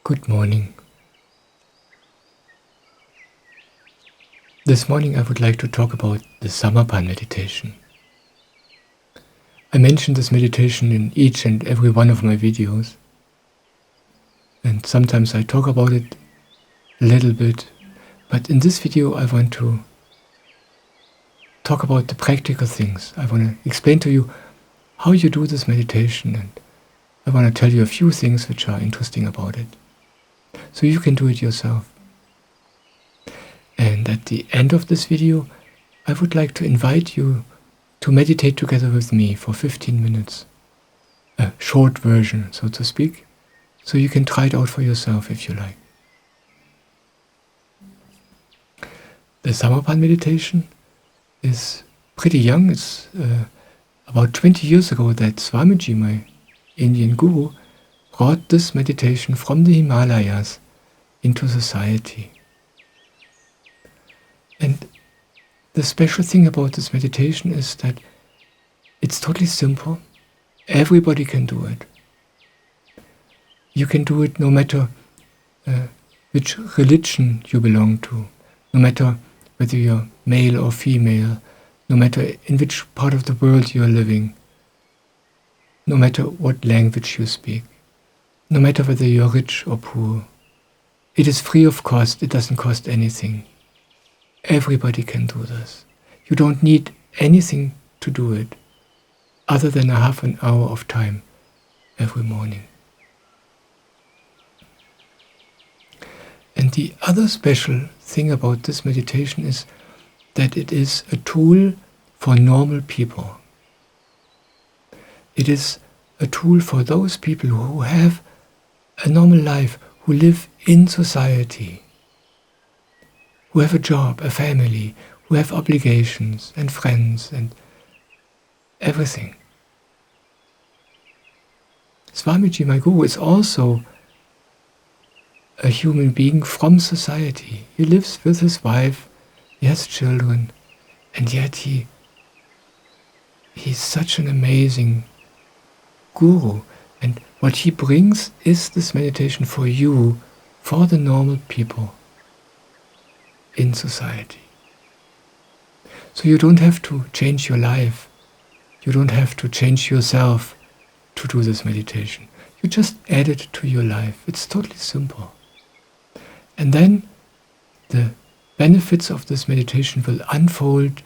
Good morning. This morning I would like to talk about the Samarpan Meditation. I mention this meditation in each and every one of my videos, and sometimes I talk about it a little bit, but in this video I want to talk about the practical things. I want to explain to you how you do this meditation, and I want to tell you a few things which are interesting about it, so you can do it yourself. And at the end of this video, I would like to invite you to meditate together with me for 15 minutes. A short version, so to speak, so you can try it out for yourself if you like. The Samarpan meditation is pretty young. It's about 20 years ago that Swamiji, my Indian guru, brought this meditation from the Himalayas into society. And the special thing about this meditation is that it's totally simple. Everybody can do it. You can do it no matter which religion you belong to, no matter whether you're male or female, no matter in which part of the world you're living, no matter what language you speak, no matter whether you're rich or poor. It is free of cost. It doesn't cost anything. Everybody can do this. You don't need anything to do it other than a half an hour of time every morning. And the other special thing about this meditation is that it is a tool for normal people. It is a tool for those people who have a normal life, who live in society, who have a job, a family, who have obligations and friends and everything. Swamiji, my guru, is also a human being from society. He lives with his wife, he has children, and yet he's such an amazing guru. And what he brings is this meditation for you, for the normal people in society. So you don't have to change your life. You don't have to change yourself to do this meditation. You just add it to your life. It's totally simple. And then the benefits of this meditation will unfold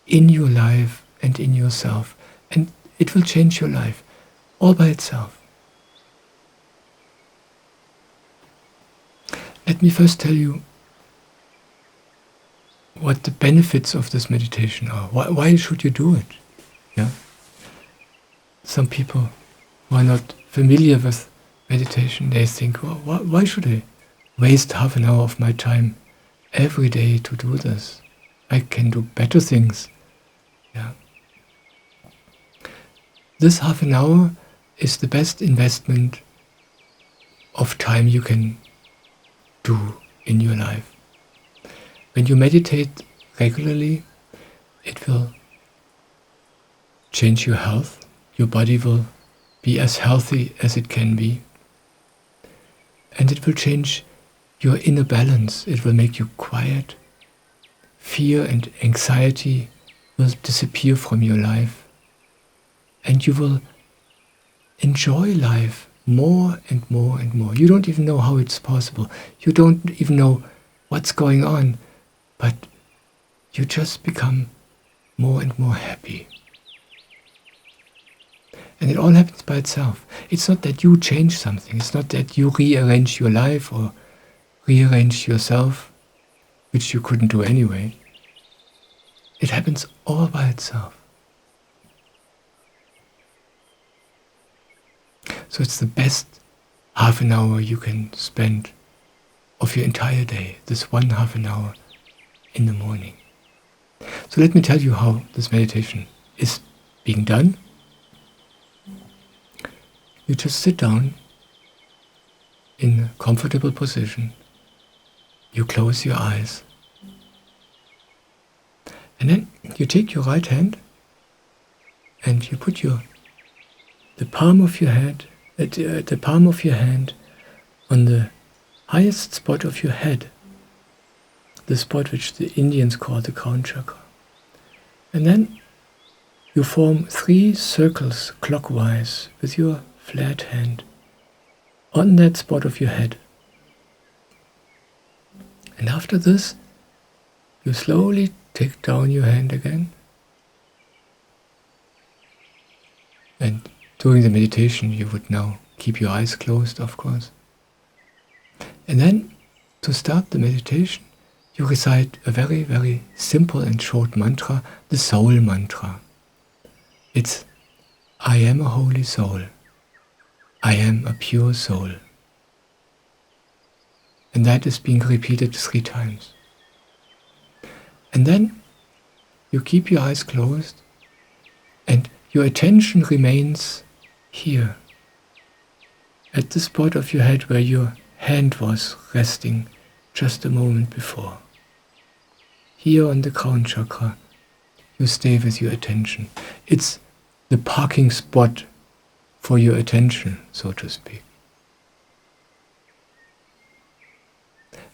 in your life and in yourself. And it will change your life all by itself. Let me first tell you what the benefits of this meditation are. Why should you do it? Yeah. Some people who are not familiar with meditation, they think, well, why should I waste half an hour of my time every day to do this? I can do better things. Yeah. This half an hour is the best investment of time you can do in your life. When you meditate regularly, it will change your health. Your body will be as healthy as it can be. And it will change your inner balance. It will make you quiet. Fear and anxiety will disappear from your life. And you will enjoy life more and more and more. You don't even know how it's possible. You don't even know what's going on. But you just become more and more happy. And it all happens by itself. It's not that you change something. It's not that you rearrange your life or rearrange yourself, which you couldn't do anyway. It happens all by itself. So it's the best half an hour you can spend of your entire day, this one half an hour in the morning. So let me tell you how this meditation is being done. You just sit down in a comfortable position. You close your eyes. And then you take your right hand and you put the palm of your hand on the highest spot of your head, the spot which the Indians call the crown chakra. And then you form 3 circles clockwise with your flat hand on that spot of your head. And after this, you slowly take down your hand again. And during the meditation, you would now keep your eyes closed, of course. And then, to start the meditation, you recite a very, very simple and short mantra, the soul mantra. It's, I am a holy soul. I am a pure soul. And that is being repeated 3 times. And then you keep your eyes closed and your attention remains here, at the spot of your head where your hand was resting just a moment before. Here on the crown chakra, you stay with your attention. It's the parking spot for your attention, so to speak.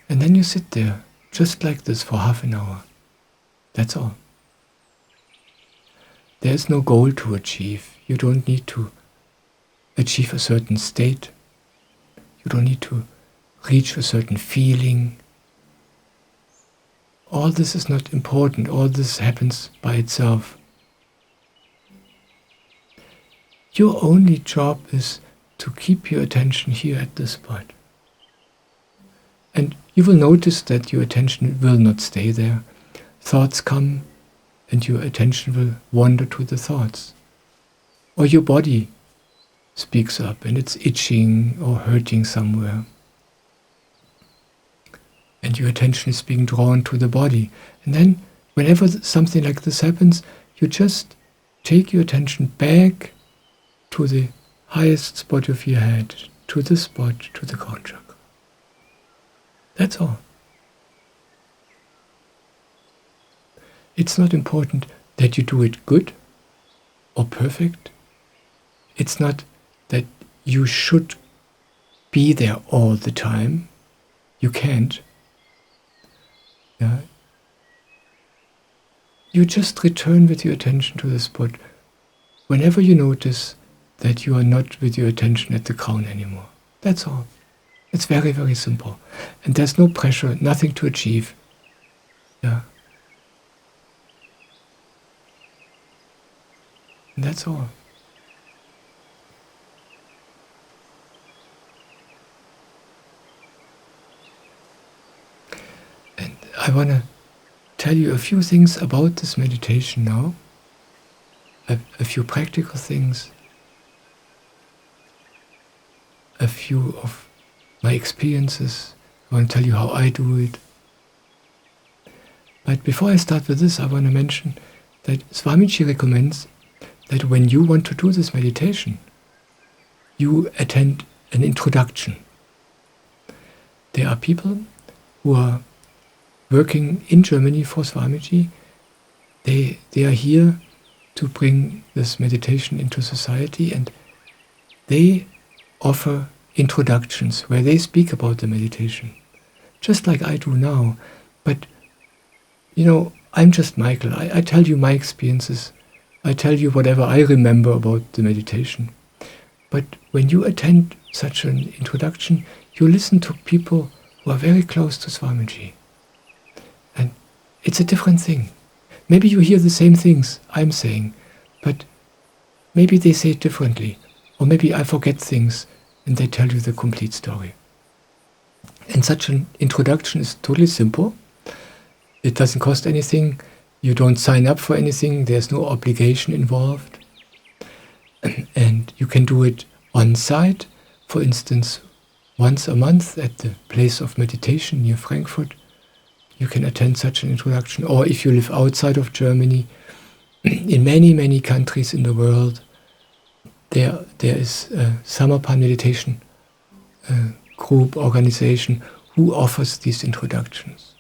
And then you sit there, just like this, for half an hour. That's all. There is no goal to achieve. You don't need to achieve a certain state. You don't need to reach a certain feeling. All this is not important. All this happens by itself. Your only job is to keep your attention here at this spot. And you will notice that your attention will not stay there. Thoughts come and your attention will wander to the thoughts. Or your body speaks up and it's itching or hurting somewhere. And your attention is being drawn to the body. And then, whenever something like this happens, you just take your attention back to the highest spot of your head, to the spot, to the crown chakra. That's all. It's not important that you do it good or perfect. It's not that you should be there all the time. You can't. Yeah. You just return with your attention to the spot whenever you notice that you are not with your attention at the crown anymore. That's all. It's very, very simple. And there's no pressure, nothing to achieve. Yeah. And that's all. And I want to tell you a few things about this meditation now. A few practical things. A few of my experiences. I want to tell you how I do it. But before I start with this, I want to mention that Swamiji recommends that when you want to do this meditation, you attend an introduction. There are people who are working in Germany for Swamiji. They are here to bring this meditation into society, and they offer introductions where they speak about the meditation, just like I do now. But, I'm just Michael. I tell you my experiences. I tell you whatever I remember about the meditation. But when you attend such an introduction, you listen to people who are very close to Swamiji. And it's a different thing. Maybe you hear the same things I'm saying, but maybe they say it differently. Or maybe I forget things and they tell you the complete story. And such an introduction is totally simple. It doesn't cost anything. You don't sign up for anything. There's no obligation involved. And you can do it on site, for instance, once a month at the place of meditation near Frankfurt. You can attend such an introduction. Or if you live outside of Germany, in many, many countries in the world, there is a Samarpan Meditation group, organization, who offers these introductions.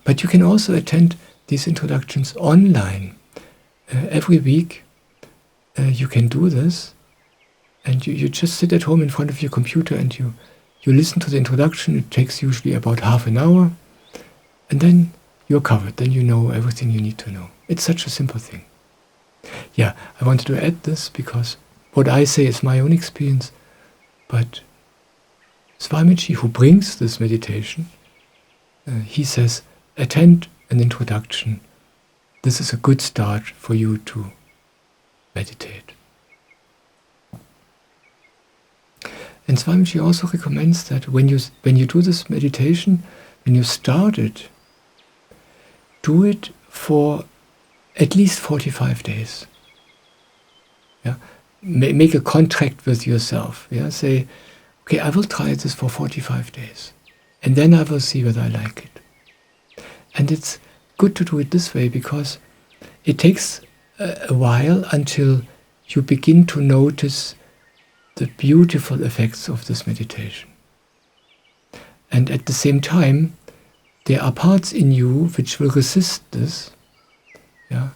But you can also attend these introductions online. Every week you can do this, and you just sit at home in front of your computer and you You listen to the introduction, it takes usually about half an hour, and then you're covered, then you know everything you need to know. It's such a simple thing. Yeah, I wanted to add this because what I say is my own experience, but Swamiji, who brings this meditation, he says, attend an introduction. This is a good start for you to meditate. And Swamiji also recommends that when you do this meditation, when you start it, do it for at least 45 days. Yeah? Make a contract with yourself. Yeah? Say, okay, I will try this for 45 days. And then I will see whether I like it. And it's good to do it this way because it takes a while until you begin to notice the beautiful effects of this meditation. And at the same time, there are parts in you which will resist this. Yeah?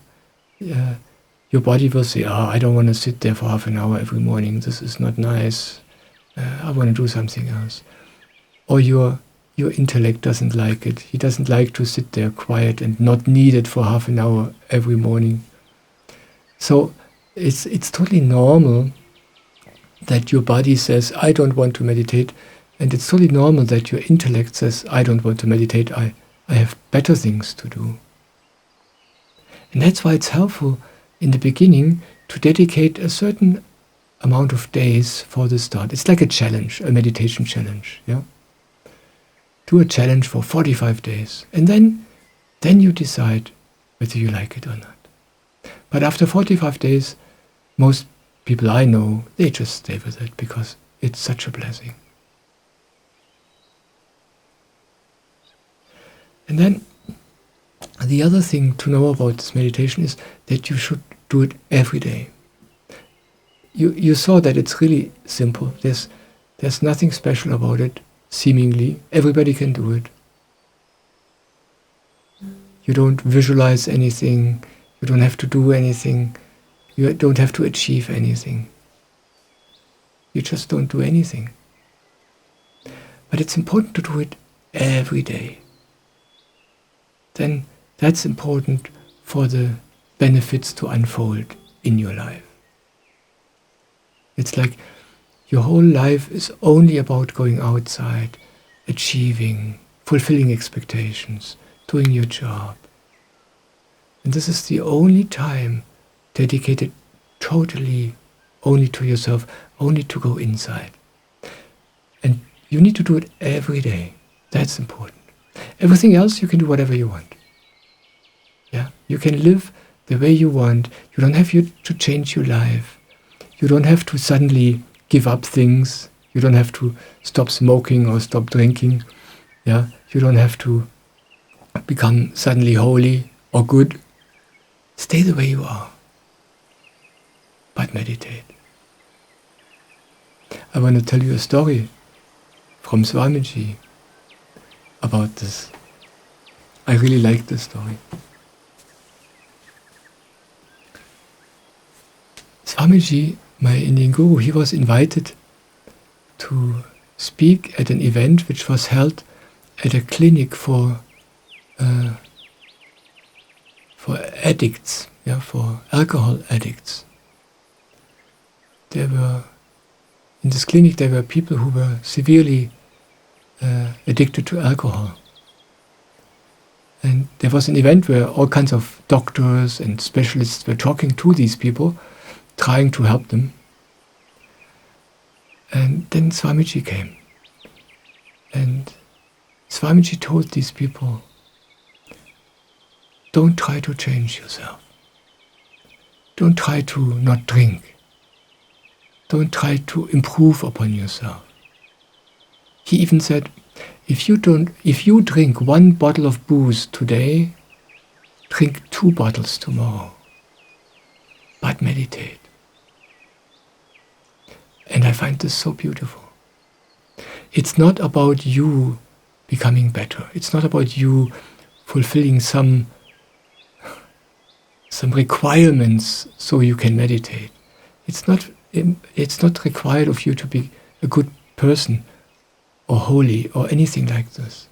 Your body will say, I don't want to sit there for half an hour every morning. This is not nice. I want to do something else. Or your intellect doesn't like it. He doesn't like to sit there quiet and not needed for half an hour every morning. So it's totally normal that your body says, I don't want to meditate, and it's totally normal that your intellect says, I don't want to meditate, I have better things to do. And that's why it's helpful in the beginning to dedicate a certain amount of days for the start. It's like a challenge, a meditation challenge. Yeah? Do a challenge for 45 days, and then you decide whether you like it or not. But after 45 days, most people I know, they just stay with it because it's such a blessing. And then the other thing to know about this meditation is that you should do it every day. You saw that it's really simple. There's nothing special about it, seemingly. Everybody can do it. You don't visualize anything. You don't have to do anything. You don't have to achieve anything. You just don't do anything. But it's important to do it every day. Then that's important for the benefits to unfold in your life. It's like your whole life is only about going outside, achieving, fulfilling expectations, doing your job. And this is the only time dedicated totally only to yourself, only to go inside. And you need to do it every day. That's important. Everything else you can do whatever you want. Yeah, you can live the way you want. You don't have to change your life. You don't have to suddenly give up things. You don't have to stop smoking or stop drinking. Yeah, you don't have to become suddenly holy or good. Stay the way you are. But meditate. I want to tell you a story from Swamiji about this. I really like this story. Swamiji, my Indian guru, he was invited to speak at an event which was held at a clinic for addicts, for alcohol addicts. In this clinic there were people who were severely addicted to alcohol. And there was an event where all kinds of doctors and specialists were talking to these people, trying to help them. And then Swamiji came. And Swamiji told these people, don't try to change yourself. Don't try to not drink. Don't try to improve upon yourself. He even said, if you drink 1 bottle of booze today, drink 2 bottles tomorrow. But meditate. And I find this so beautiful. It's not about you becoming better. It's not about you fulfilling some requirements so you can meditate. It's not required of you to be a good person or holy or anything like this.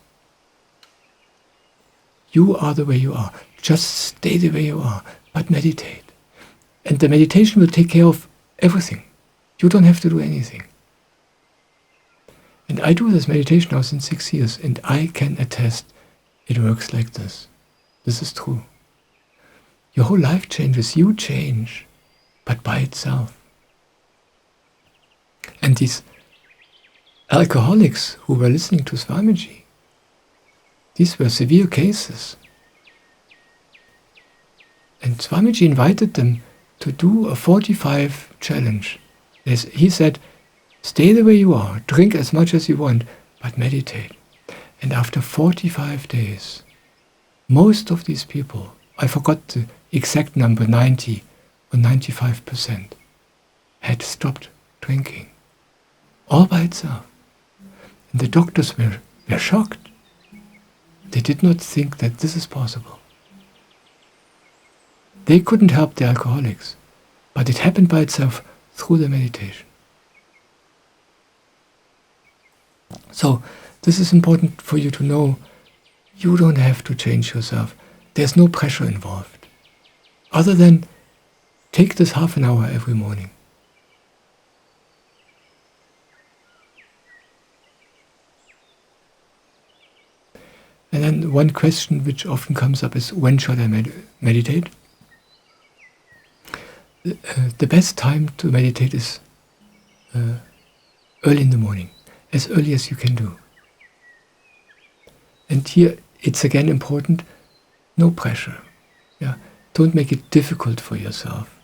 You are the way you are. Just stay the way you are, but meditate. And the meditation will take care of everything. You don't have to do anything. And I do this meditation now since 6 years, and I can attest it works like this. This is true. Your whole life changes, you change, but by itself. And these alcoholics who were listening to Swamiji, these were severe cases. And Swamiji invited them to do a 45 challenge. He said, stay the way you are, drink as much as you want, but meditate. And after 45 days, most of these people, I forgot the exact number, 90 or 95%, had stopped drinking, all by itself. And the doctors were shocked. They did not think that this is possible. They couldn't help the alcoholics, but it happened by itself through the meditation. So, this is important for you to know. You don't have to change yourself. There's no pressure involved. Other than take this half an hour every morning. And then one question which often comes up is, when should I meditate? The best time to meditate is early in the morning, as early as you can do. And here it's again important, no pressure. Yeah? Don't make it difficult for yourself.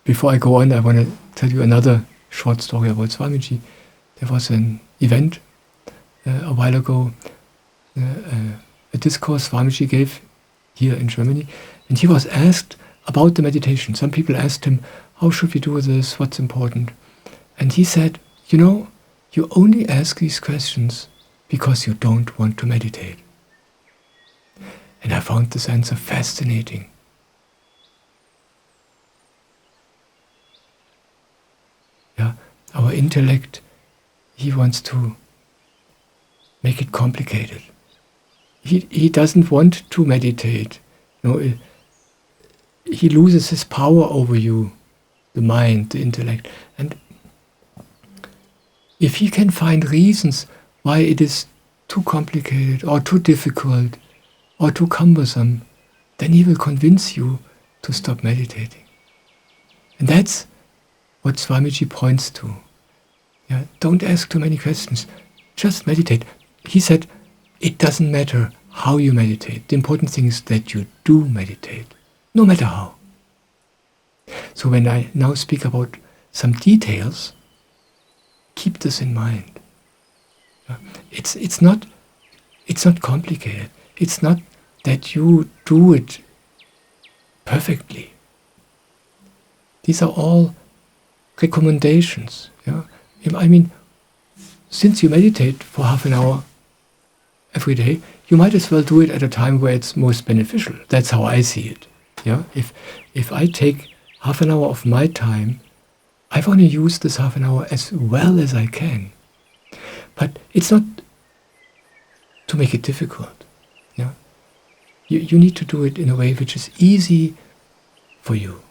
Before I go on, I want to tell you another short story about Swamiji. There was an event a while ago, a discourse Swamiji gave here in Germany, and he was asked about the meditation. Some people asked him, how should we do this, what's important? And he said, you only ask these questions because you don't want to meditate. And I found this answer fascinating. Yeah, our intellect, he wants to make it complicated. He doesn't want to meditate. He loses his power over you, the mind, the intellect. And if he can find reasons why it is too complicated or too difficult or too cumbersome, then he will convince you to stop meditating. And that's what Swamiji points to. Yeah, don't ask too many questions. Just meditate. He said, it doesn't matter how you meditate. The important thing is that you do meditate, no matter how. So when I now speak about some details, keep this in mind. It's not complicated. It's not that you do it perfectly. These are all recommendations. Yeah? I mean, since you meditate for half an hour every day, you might as well do it at a time where it's most beneficial. That's how I see it. Yeah? If I take half an hour of my time, I want to use this half an hour as well as I can. But it's not to make it difficult. Yeah? You need to do it in a way which is easy for you.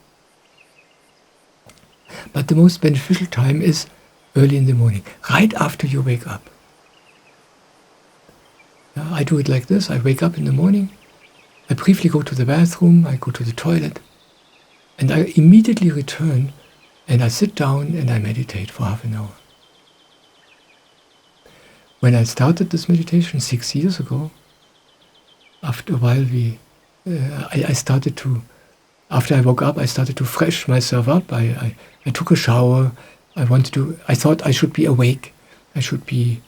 But the most beneficial time is early in the morning, right after you wake up. Yeah, I do it like this. I wake up in the morning, I briefly go to the bathroom, I go to the toilet, and I immediately return and I sit down and I meditate for half an hour. When I started this meditation 6 years ago, after a while I started to, after I woke up, I started to fresh myself up. I took a shower. I thought I should be awake. I should be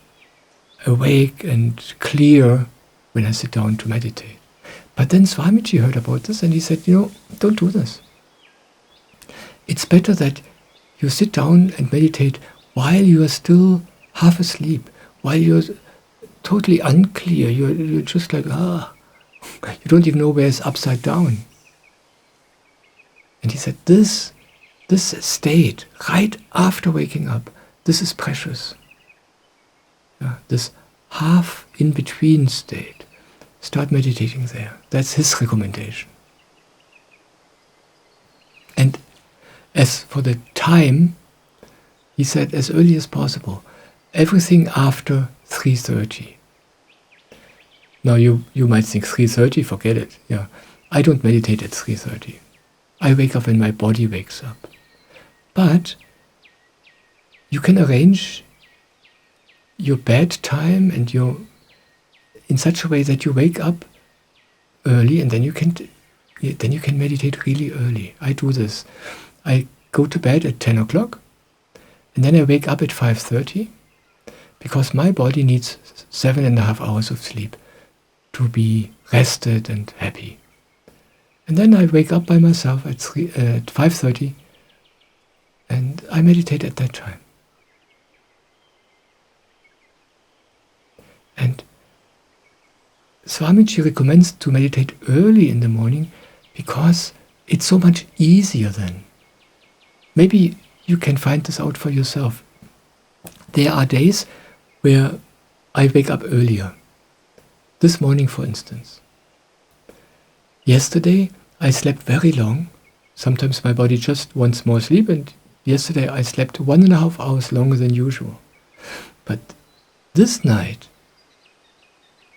awake and clear when I sit down to meditate. But then Swamiji heard about this and he said, don't do this. It's better that you sit down and meditate while you are still half asleep, while you're totally unclear. You're just like, you don't even know where it's upside down. And he said, this state, right after waking up, this is precious. this half in-between state. Start meditating there. That's his recommendation. And as for the time, he said as early as possible. Everything after 3:30. Now you might think 3:30, forget it. Yeah, I don't meditate at 3:30. I wake up when my body wakes up. But you can arrange your bed time and in such a way that you wake up early, and then you can meditate really early. I do this. I go to bed at 10 o'clock, and then I wake up at 5:30, because my body needs 7.5 hours of sleep to be rested and happy. And then I wake up by myself at 5:30, and I meditate at that time. And Swamiji recommends to meditate early in the morning because it's so much easier then. Maybe you can find this out for yourself. There are days where I wake up earlier. This morning, for instance. Yesterday, I slept very long. Sometimes my body just wants more sleep, and yesterday I slept 1.5 hours longer than usual. But this night,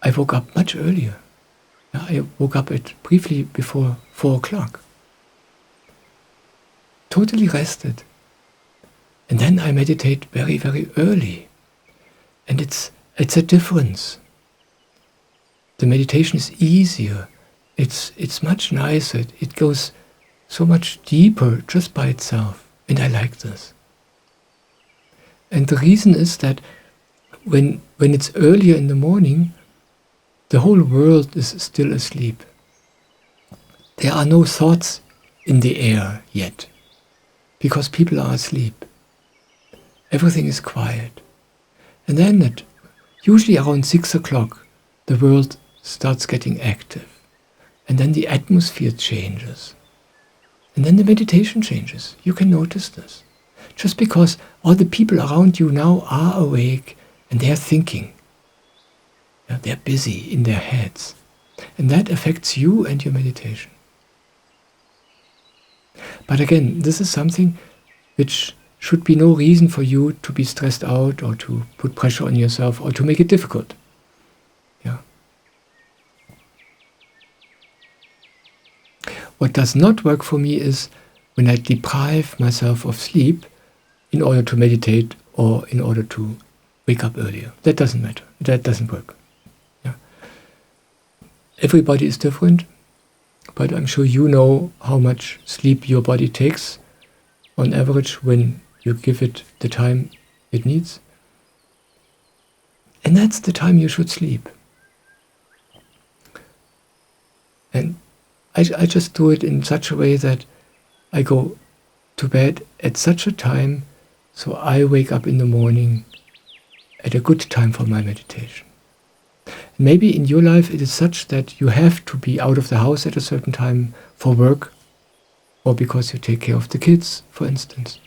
I woke up much earlier. I woke up at briefly before 4 o'clock. Totally rested. And then I meditate very, very early. And it's a difference. The meditation is easier. It's much nicer. It goes so much deeper just by itself. And I like this. And the reason is that when it's earlier in the morning, the whole world is still asleep. There are no thoughts in the air yet, because people are asleep. Everything is quiet. And then usually around 6 o'clock, the world starts getting active. And then the atmosphere changes. And then the meditation changes. You can notice this. Just because all the people around you now are awake and they are thinking. They're busy in their heads. And that affects you and your meditation. But again, this is something which should be no reason for you to be stressed out or to put pressure on yourself or to make it difficult. What does not work for me is when I deprive myself of sleep in order to meditate or in order to wake up earlier. That doesn't matter. That doesn't work. Everybody is different, but I'm sure you know how much sleep your body takes on average when you give it the time it needs. And that's the time you should sleep. And I just do it in such a way that I go to bed at such a time so I wake up in the morning at a good time for my meditation. Maybe in your life it is such that you have to be out of the house at a certain time for work or because you take care of the kids, for instance.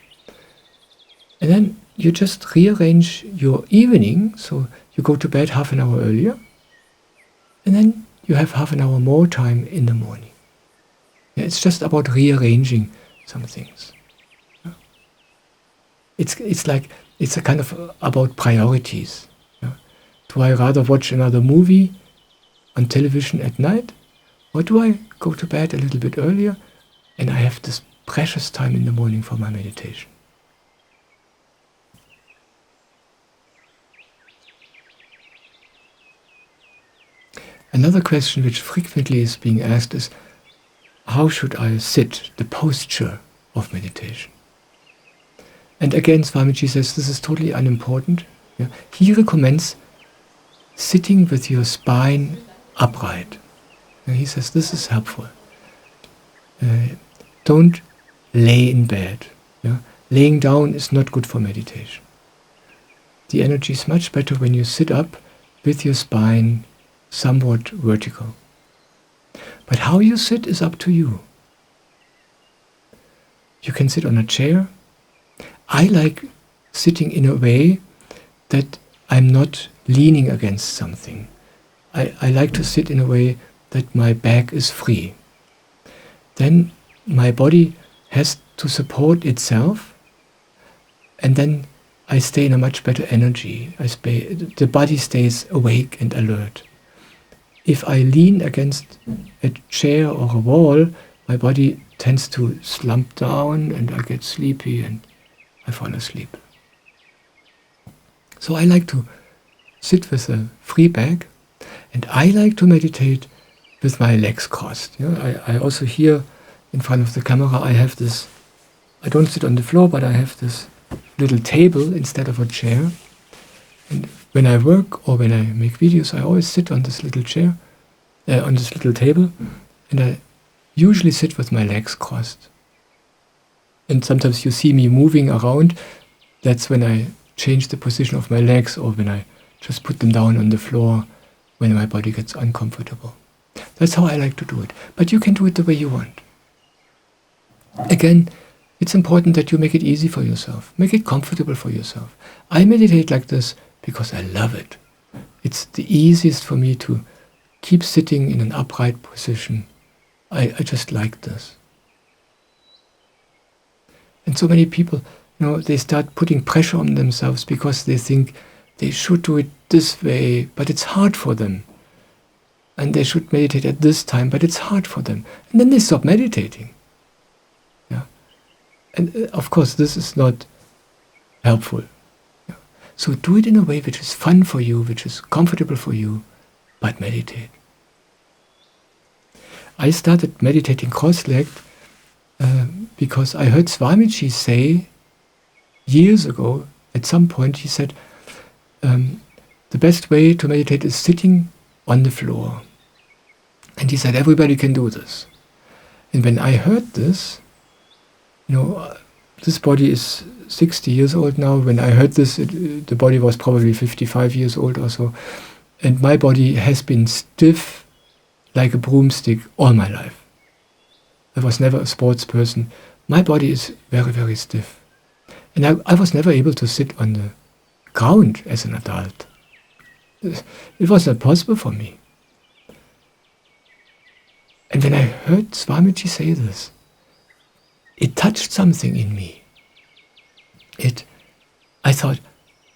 And then you just rearrange your evening, so you go to bed half an hour earlier, and then you have half an hour more time in the morning. It's just about rearranging some things. It's a kind of about priorities. Do I rather watch another movie on television at night, or do I go to bed a little bit earlier and I have this precious time in the morning for my meditation? Another question which frequently is being asked is, how should I sit, the posture of meditation? And again, Swamiji says this is totally unimportant. He recommends sitting with your spine upright. And he says this is helpful. Don't lay in bed. Laying down is not good for meditation. The energy is much better when you sit up with your spine somewhat vertical. But how you sit is up to you. You can sit on a chair. I like sitting in a way that I'm not leaning against something. I like to sit in a way that my back is free. Then my body has to support itself, and then I stay in a much better energy. The body stays awake and alert. If I lean against a chair or a wall, my body tends to slump down and I get sleepy and I fall asleep. So I like to sit with a free back, and I like to meditate with my legs crossed. I also here in front of the camera, I have this, I don't sit on the floor, but I have this little table instead of a chair. And when I work or when I make videos, I always sit on this little chair, on this little table, and I usually sit with my legs crossed. And sometimes you see me moving around. That's when I change the position of my legs, or when I just put them down on the floor when my body gets uncomfortable. That's how I like to do it. But you can do it the way you want. Again, it's important that you make it easy for yourself. Make it comfortable for yourself. I meditate like this because I love it. It's the easiest for me to keep sitting in an upright position. I just like this. And so many people, they start putting pressure on themselves because they think they should do it this way, but it's hard for them. And they should meditate at this time, but it's hard for them. And then they stop meditating. Yeah. And of course, this is not helpful. Yeah. So do it in a way which is fun for you, which is comfortable for you, but meditate. I started meditating cross-legged because I heard Swamiji say years ago, at some point he said, the best way to meditate is sitting on the floor. And he said, everybody can do this. And when I heard this, this body is 60 years old now. When I heard this, the body was probably 55 years old or so. And my body has been stiff like a broomstick all my life. I was never a sports person. My body is very, very stiff. And I was never able to sit on the ground as an adult. It was not possible for me. And when I heard Swamiji say this, it touched something in me. I thought,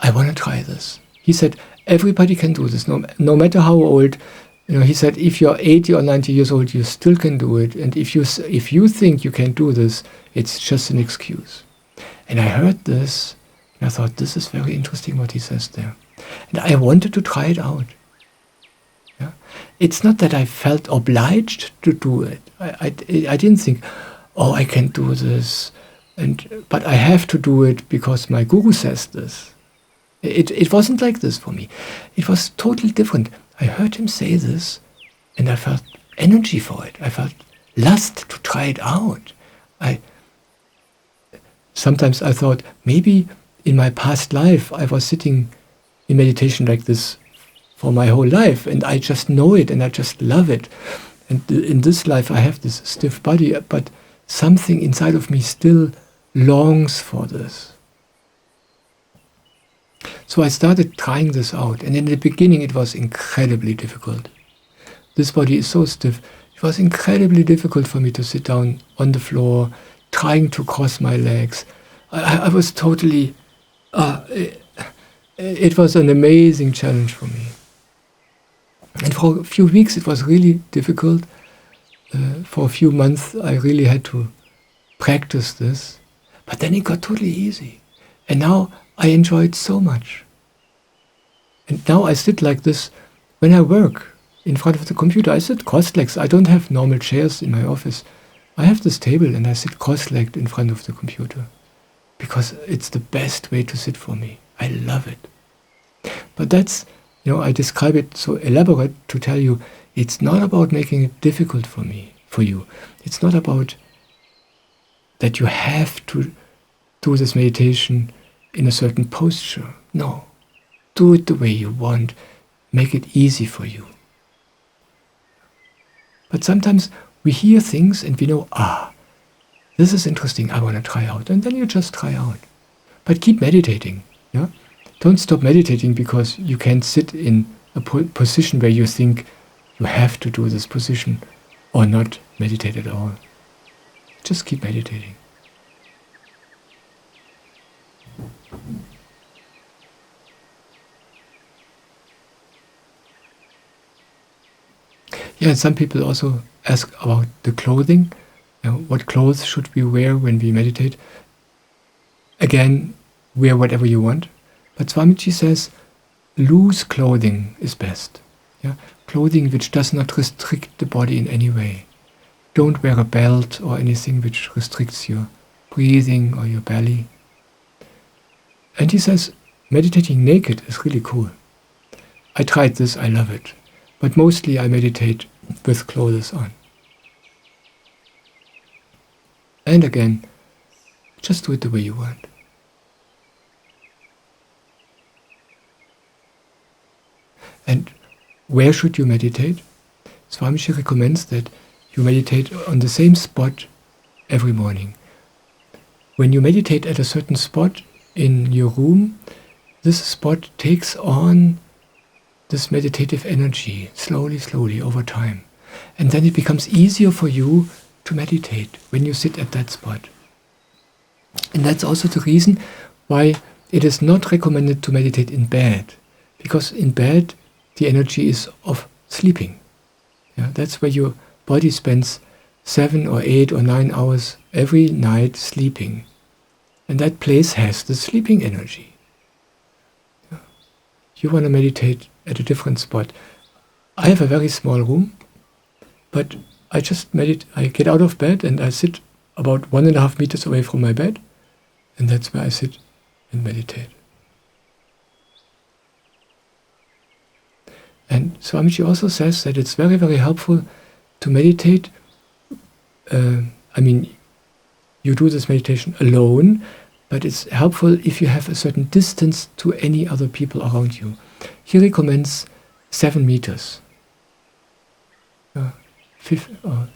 I want to try this. He said, everybody can do this, no matter how old. He said, if you're 80 or 90 years old, you still can do it. And if you think you can do this, it's just an excuse. And I heard this, and I thought, this is very interesting what he says there. And I wanted to try it out. Yeah? It's not that I felt obliged to do it. I didn't think, oh, I can do this, but I have to do it because my guru says this. It wasn't like this for me. It was totally different. I heard him say this, and I felt energy for it. I felt lust to try it out. Sometimes I thought, maybe in my past life I was sitting in meditation like this for my whole life, and I just know it, and I just love it. And in this life I have this stiff body, but something inside of me still longs for this. So I started trying this out, and in the beginning it was incredibly difficult. This body is so stiff. It was incredibly difficult for me to sit down on the floor, trying to cross my legs. I was totally... it was an amazing challenge for me. And for a few weeks it was really difficult. For a few months I really had to practice this. But then it got totally easy. And now I enjoy it so much. And now I sit like this when I work in front of the computer. I sit cross-legged. I don't have normal chairs in my office. I have this table and I sit cross-legged in front of the computer because it's the best way to sit for me. I love it. But that's, I describe it so elaborate to tell you it's not about making it difficult for you. It's not about that you have to do this meditation in a certain posture. No. Do it the way you want. Make it easy for you. But sometimes we hear things and we know, this is interesting, I want to try out. And then you just try out. But keep meditating. Yeah? don't stop meditating because you can't sit in a position where you think you have to do this position or not meditate at all. Just keep meditating. Yeah, and some people also ask about the clothing. What clothes should we wear when we meditate? Again, wear whatever you want. But Swamiji says loose clothing is best. Yeah? Clothing which does not restrict the body in any way. Don't wear a belt or anything which restricts your breathing or your belly. And he says meditating naked is really cool. I tried this, I love it. But mostly I meditate with clothes on. And again, just do it the way you want. And where should you meditate? Swamiji recommends that you meditate on the same spot every morning. When you meditate at a certain spot in your room, this spot takes on this meditative energy slowly over time. And then it becomes easier for you to meditate when you sit at that spot. And that's also the reason why it is not recommended to meditate in bed. Because in bed, the energy is of sleeping. Yeah, that's where your body spends 7 or 8 or 9 hours every night sleeping. And that place has the sleeping energy. Yeah. You want to meditate at a different spot. I have a very small room, but I just meditate. I get out of bed and I sit about 1.5 meters away from my bed, and that's where I sit and meditate. And Swamiji also says that it's very, very helpful to meditate. You do this meditation alone, but it's helpful if you have a certain distance to any other people around you. He recommends 7 meters.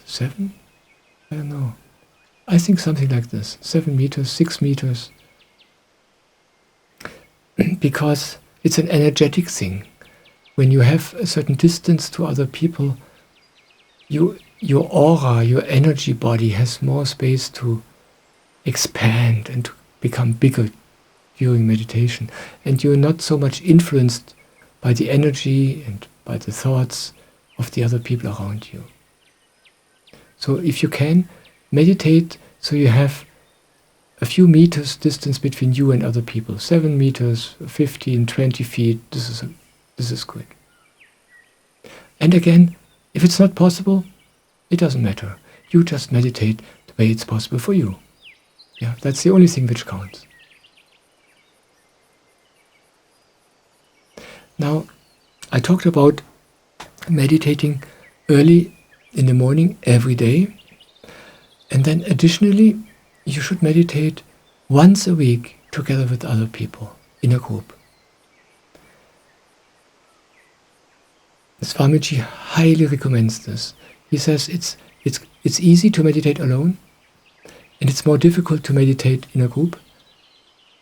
7? I don't know. I think something like this. 7 meters, 6 meters. Because it's an energetic thing. When you have a certain distance to other people, your aura, your energy body has more space to expand and to become bigger during meditation. And you're not so much influenced by the energy and by the thoughts of the other people around you. So if you can, meditate so you have a few meters distance between you and other people. 7 meters, 15, 20 feet, this is good. And again, if it's not possible, it doesn't matter. You just meditate the way it's possible for you. Yeah, that's the only thing which counts. Now, I talked about meditating early in the morning every day. And then additionally, you should meditate once a week together with other people in a group. Swamiji highly recommends this. He says it's easy to meditate alone, and it's more difficult to meditate in a group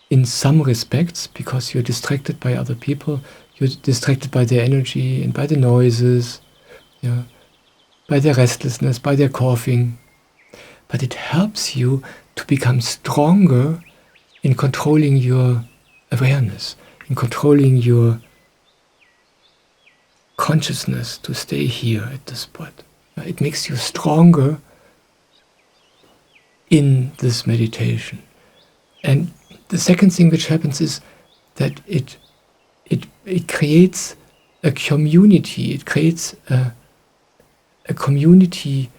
in some respects, because you're distracted by other people, you're distracted by their energy and by the noises, yeah, by their restlessness, by their coughing. But it helps you to become stronger in controlling your awareness, in controlling your consciousness to stay here at the spot. It makes you stronger in this meditation. And the second thing which happens is that it creates a community. It creates a community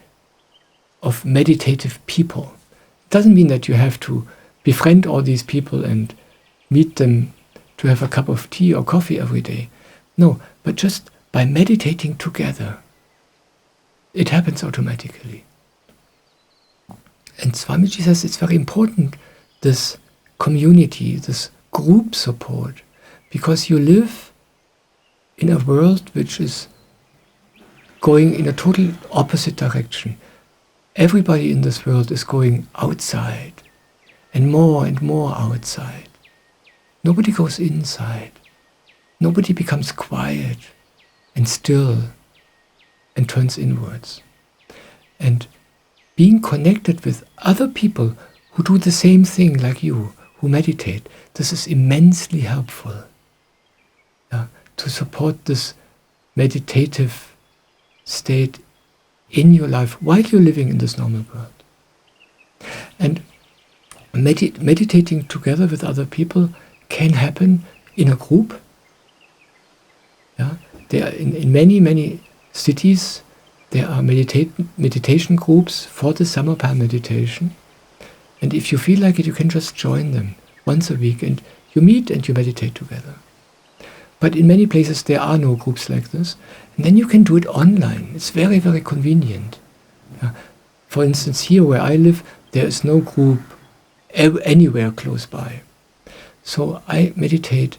of meditative people. It doesn't mean that you have to befriend all these people and meet them to have a cup of tea or coffee every day. No, but just by meditating together, it happens automatically. And Swamiji says it's very important, this community, this group support, because you live in a world which is going in a total opposite direction. Everybody in this world is going outside, and more outside. Nobody goes inside. Nobody becomes quiet and still and turns inwards. And being connected with other people who do the same thing like you, who meditate, this is immensely helpful, to support this meditative state in your life while you're living in this normal world. And meditating together with other people can happen in a group. There are in many cities, there are meditation groups for the Samarpan meditation. And if you feel like it, you can just join them once a week and you meet and you meditate together. But in many places there are no groups like this. And then you can do it online. It's very, very convenient. For instance, here where I live, there is no group anywhere close by. So I meditate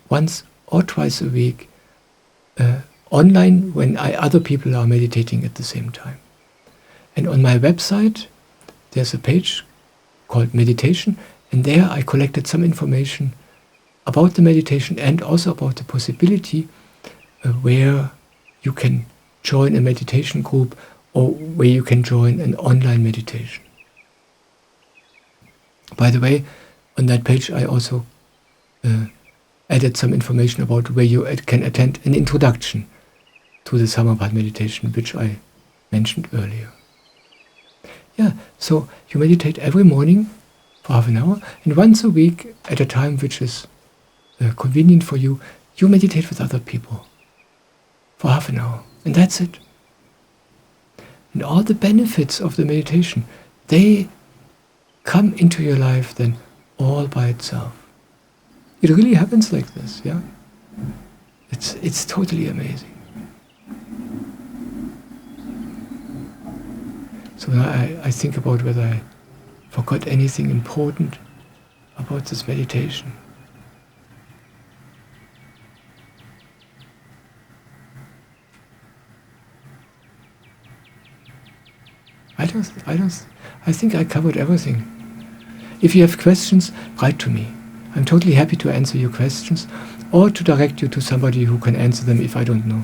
once or twice a week online when other people are meditating at the same time. And on my website, there's a page called Meditation, and there I collected some information about the meditation and also about the possibility where you can join a meditation group or where you can join an online meditation. By the way, on that page I also added some information about where you can attend an introduction to the Samarpan meditation, which I mentioned earlier. So you meditate every morning for half an hour, and once a week at a time which is convenient for you, you meditate with other people for half an hour, and that's it. And all the benefits of the meditation, they come into your life then all by itself. It really happens like this, It's totally amazing. So now I think about whether I forgot anything important about this meditation. I think I covered everything. If you have questions, write to me. I'm totally happy to answer your questions or to direct you to somebody who can answer them if I don't know.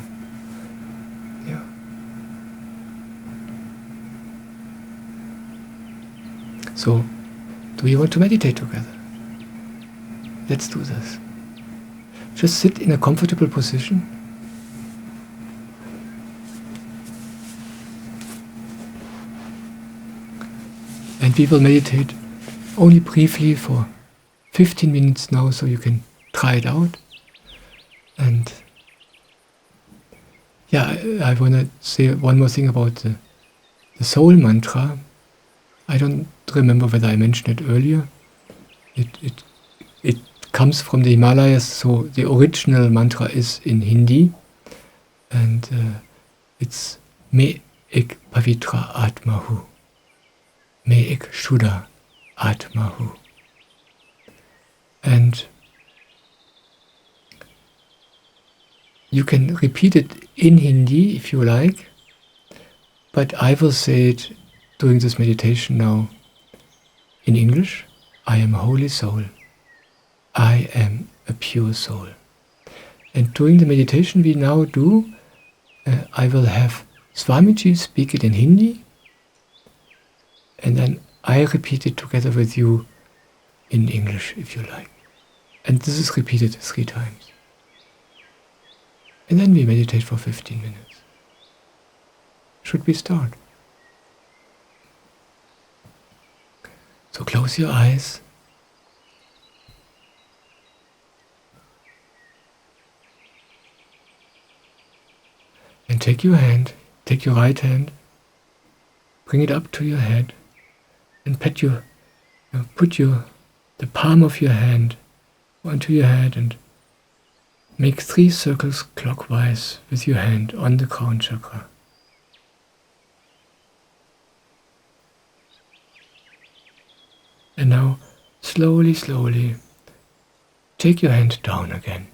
So, do you want to meditate together? Let's do this. Just sit in a comfortable position. And we will meditate only briefly for 15 minutes now, so you can try it out. And I want to say one more thing about the soul mantra. I don't remember whether I mentioned it earlier. It comes from the Himalayas, so the original mantra is in Hindi, and it's Me ek pavitra atma hu, Me ek shuddha atma hu. And you can repeat it in Hindi if you like, but I will say it during this meditation now in English. I am a holy soul. I am a pure soul. And during the meditation we now do, I will have Swamiji speak it in Hindi, and then I repeat it together with you in English, if you like. And this is repeated 3 times. And then we meditate for 15 minutes. Should we start? So close your eyes. And take your right hand, bring it up to your head, and put the palm of your hand onto your head and make 3 circles clockwise with your hand on the crown chakra. And now, slowly, slowly, take your hand down again.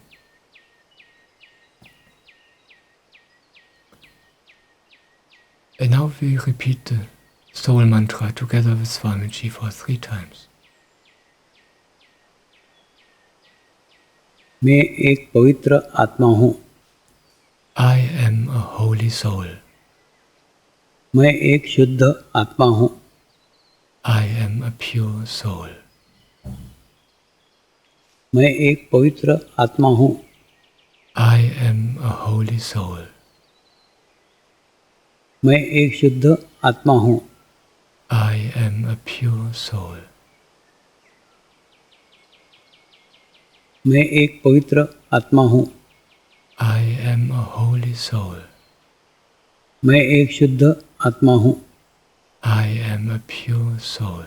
And now we repeat the soul mantra together with Swamiji for 3 times. मैं एक पवित्र आत्मा हूँ। I am a holy soul. मैं एक शुद्ध आत्मा हूँ। I am a pure soul. मैं एक पवित्र आत्मा हूँ। I am a holy soul. मैं एक शुद्ध आत्मा हूँ। I am a pure soul. मैं एक पवित्र आत्मा हूँ। I am a holy soul. मैं एक शुद्ध आत्मा हूँ। I am a pure soul.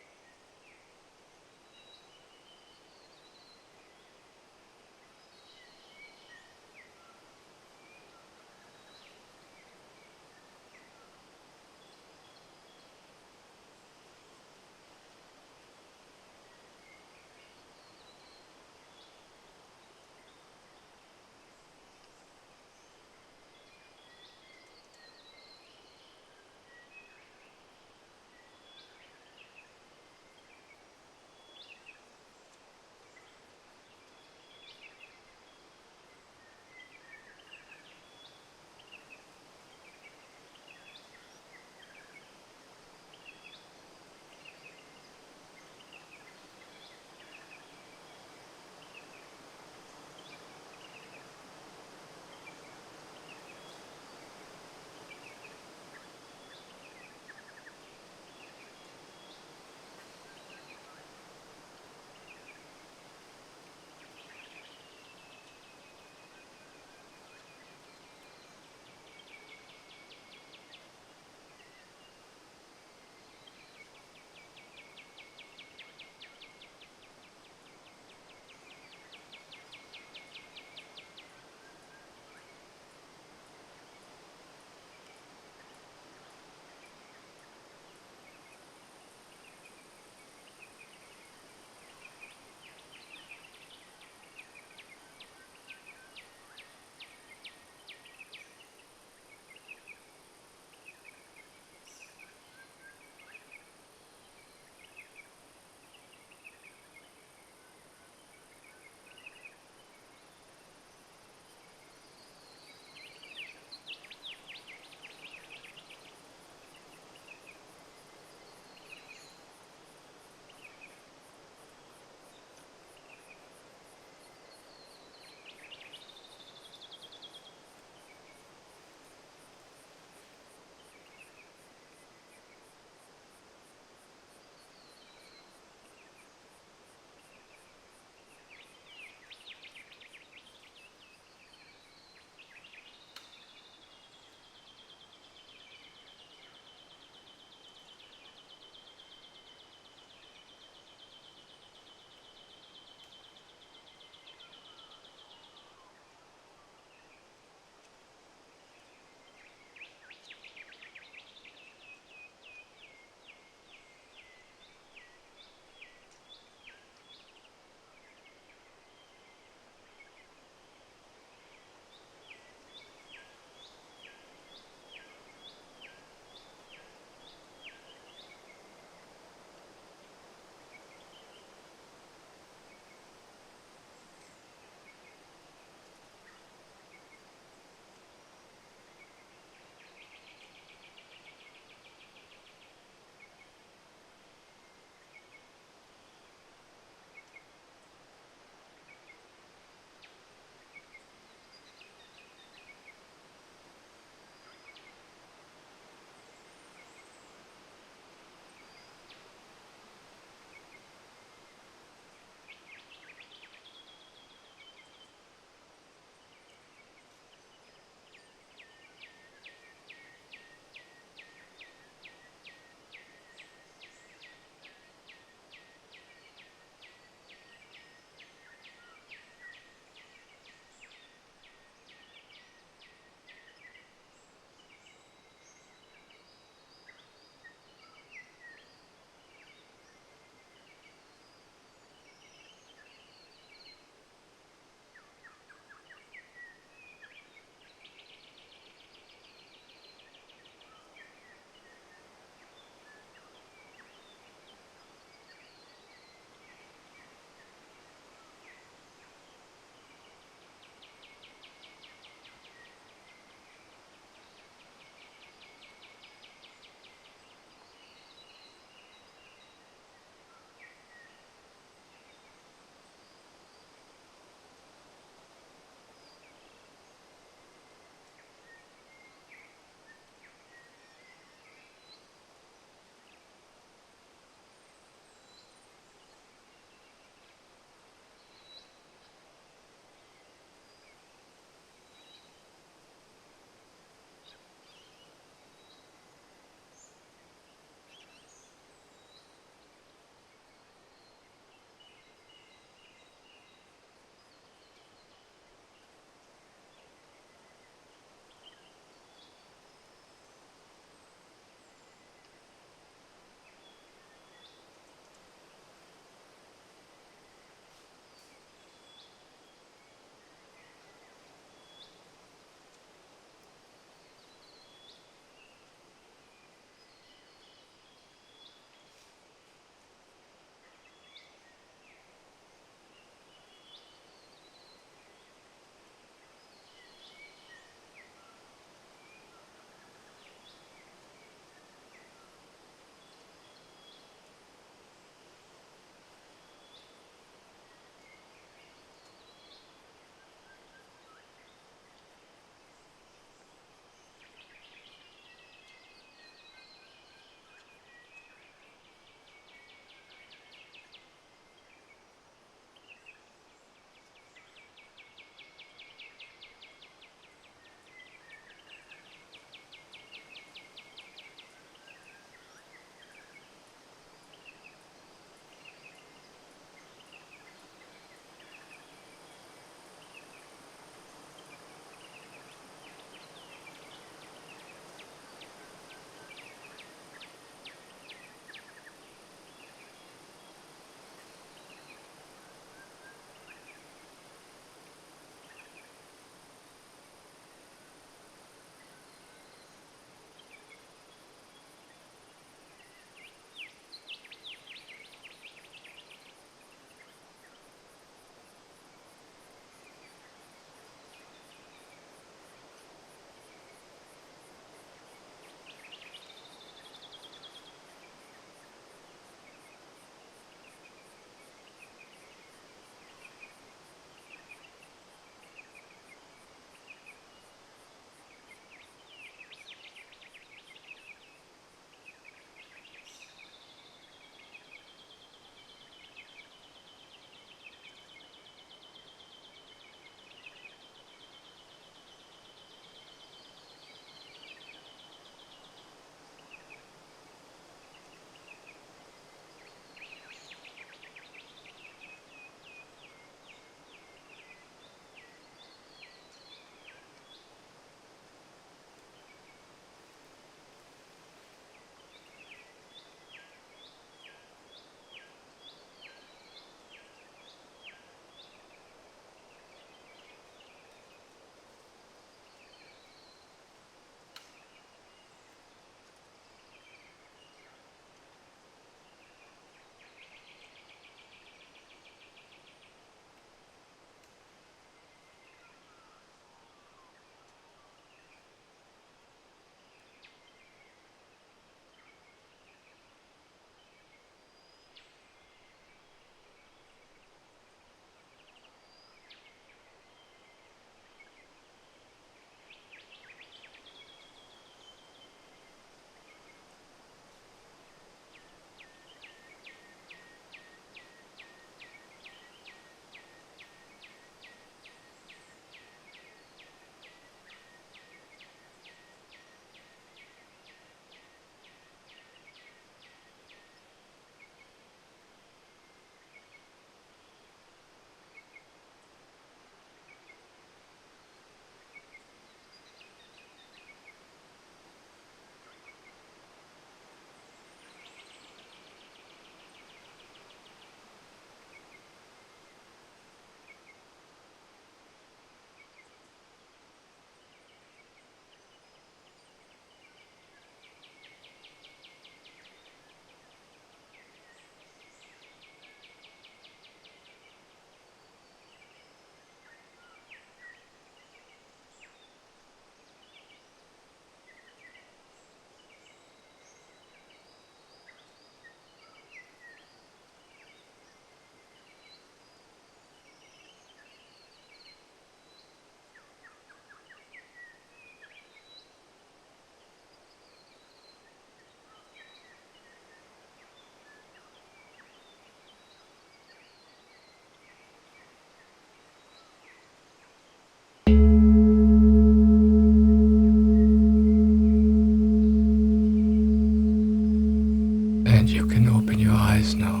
And you can open your eyes now,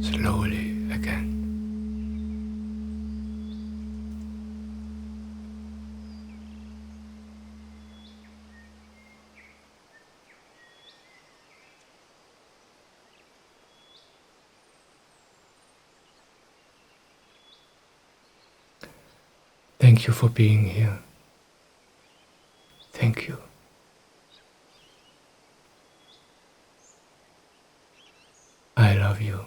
slowly again. Thank you for being here. Thank you. I love you.